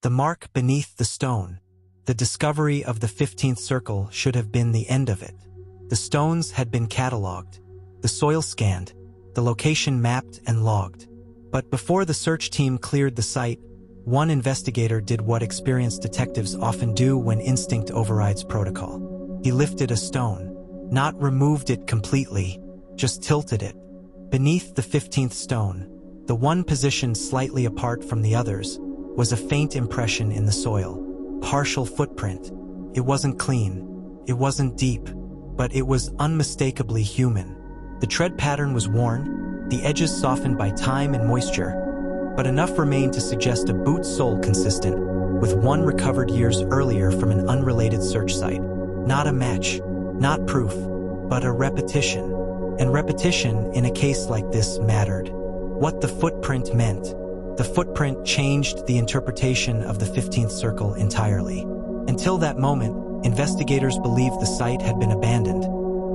The mark beneath the stone. The discovery of the 15th circle should have been the end of it. The stones had been catalogued, the soil scanned, the location mapped and logged. But before the search team cleared the site, one investigator did what experienced detectives often do when instinct overrides protocol. He lifted a stone, not removed it completely, just tilted it. Beneath the 15th stone, the one positioned slightly apart from the others, was a faint impression in the soil. Partial footprint. It wasn't clean. It wasn't deep. But it was unmistakably human. The tread pattern was worn, the edges softened by time and moisture, but enough remained to suggest a boot sole consistent with one recovered years earlier from an unrelated search site. Not a match, not proof, but a repetition. And repetition in a case like this mattered. What the footprint meant. The footprint changed the interpretation of the 15th circle entirely. Until that moment, investigators believed the site had been abandoned,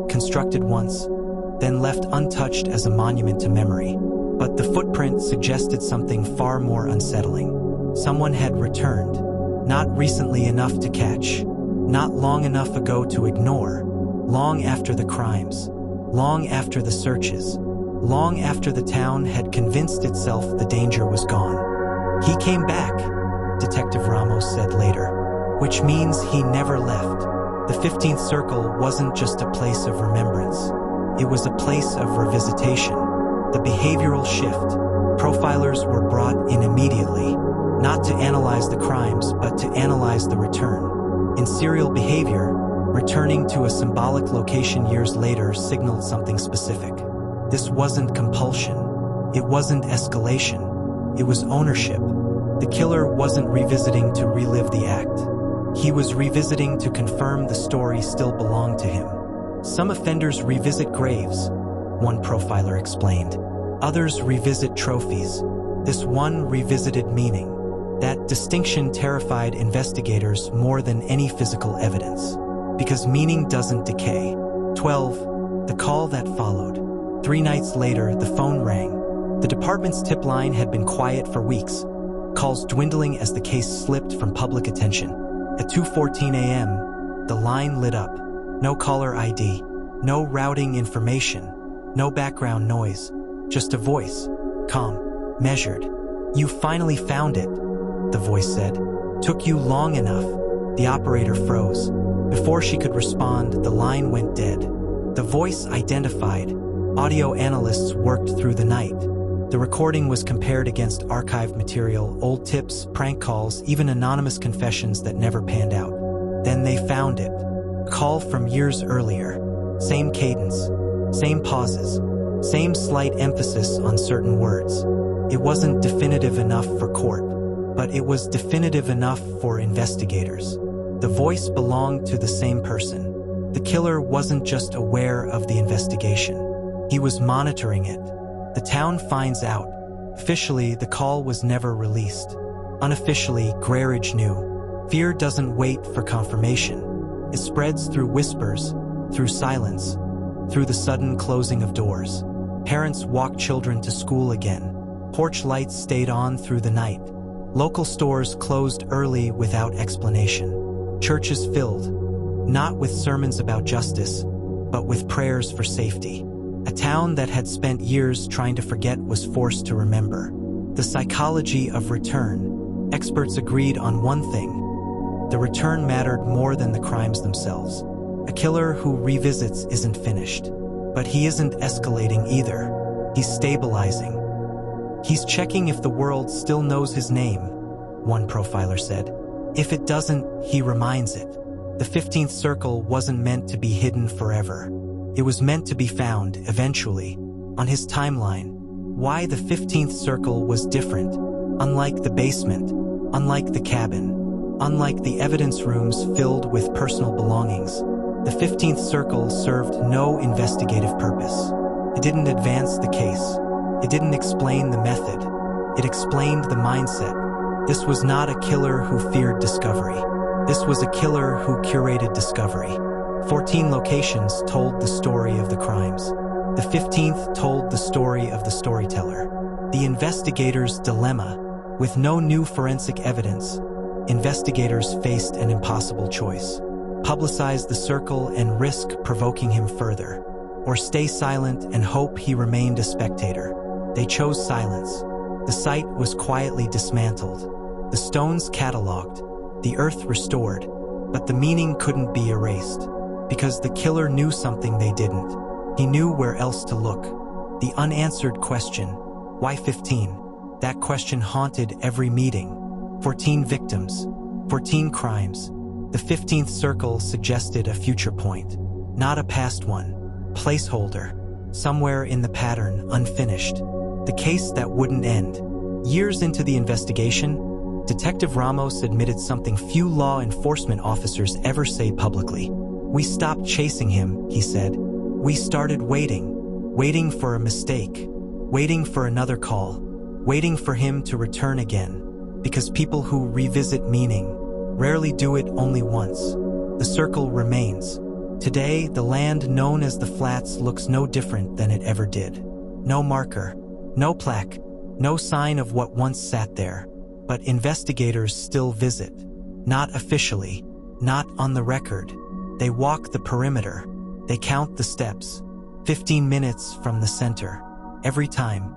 constructed once, then left untouched as a monument to memory. But the footprint suggested something far more unsettling. Someone had returned, not recently enough to catch, not long enough ago to ignore, long after the crimes, long after the searches, long after the town had convinced itself the danger was gone. He came back, Detective Ramos said later, which means he never left. The 15th circle wasn't just a place of remembrance. It was a place of revisitation. The behavioral shift. Profilers were brought in immediately, not to analyze the crimes, but to analyze the return. In serial behavior, returning to a symbolic location years later signaled something specific. This wasn't compulsion. It wasn't escalation. It was ownership. The killer wasn't revisiting to relive the act. He was revisiting to confirm the story still belonged to him. Some offenders revisit graves, one profiler explained. Others revisit trophies. This one revisited meaning. That distinction terrified investigators more than any physical evidence. Because meaning doesn't decay. 12. The call that followed. 3 nights later, the phone rang. The department's tip line had been quiet for weeks, calls dwindling as the case slipped from public attention. At 2:14 a.m., the line lit up. No caller ID, no routing information, no background noise, just a voice, calm, measured. "You finally found it," the voice said. "Took you long enough." The operator froze. Before she could respond, the line went dead. The voice identified. Audio analysts worked through the night. The recording was compared against archived material, old tips, prank calls, even anonymous confessions that never panned out. Then they found it. A call from years earlier. Same cadence, same pauses, same slight emphasis on certain words. It wasn't definitive enough for court, but it was definitive enough for investigators. The voice belonged to the same person. The killer wasn't just aware of the investigation. He was monitoring it. The town finds out. Officially, the call was never released. Unofficially, Graridge knew. Fear doesn't wait for confirmation. It spreads through whispers, through silence, through the sudden closing of doors. Parents walked children to school again. Porch lights stayed on through the night. Local stores closed early without explanation. Churches filled, not with sermons about justice, but with prayers for safety. A town that had spent years trying to forget was forced to remember. The psychology of return. Experts agreed on one thing. The return mattered more than the crimes themselves. A killer who revisits isn't finished. But he isn't escalating either. He's stabilizing. He's checking if the world still knows his name, one profiler said. If it doesn't, he reminds it. The 15th circle wasn't meant to be hidden forever. It was meant to be found, eventually, on his timeline. Why the 15th circle was different, unlike the basement, unlike the cabin, unlike the evidence rooms filled with personal belongings. The 15th circle served no investigative purpose. It didn't advance the case. It didn't explain the method. It explained the mindset. This was not a killer who feared discovery. This was a killer who curated discovery. 14 locations told the story of the crimes. The 15th told the story of the storyteller. The investigator's dilemma. With no new forensic evidence, investigators faced an impossible choice. Publicize the circle and risk provoking him further, or stay silent and hope he remained a spectator. They chose silence. The site was quietly dismantled, the stones catalogued, the earth restored, but the meaning couldn't be erased, because the killer knew something they didn't. He knew where else to look. The unanswered question, why 15? That question haunted every meeting. 14 victims, 14 crimes. The 15th circle suggested a future point, not a past one. Placeholder, somewhere in the pattern, unfinished. The case that wouldn't end. Years into the investigation, Detective Ramos admitted something few law enforcement officers ever say publicly. "We stopped chasing him," he said. "We started waiting for a mistake, waiting for another call, waiting for him to return again. Because people who revisit meaning rarely do it only once." The circle remains. Today, the land known as the Flats looks no different than it ever did. No marker, no plaque, no sign of what once sat there. But investigators still visit. Not officially, not on the record. They walk the perimeter. They count the steps. 15 minutes from the center. Every time,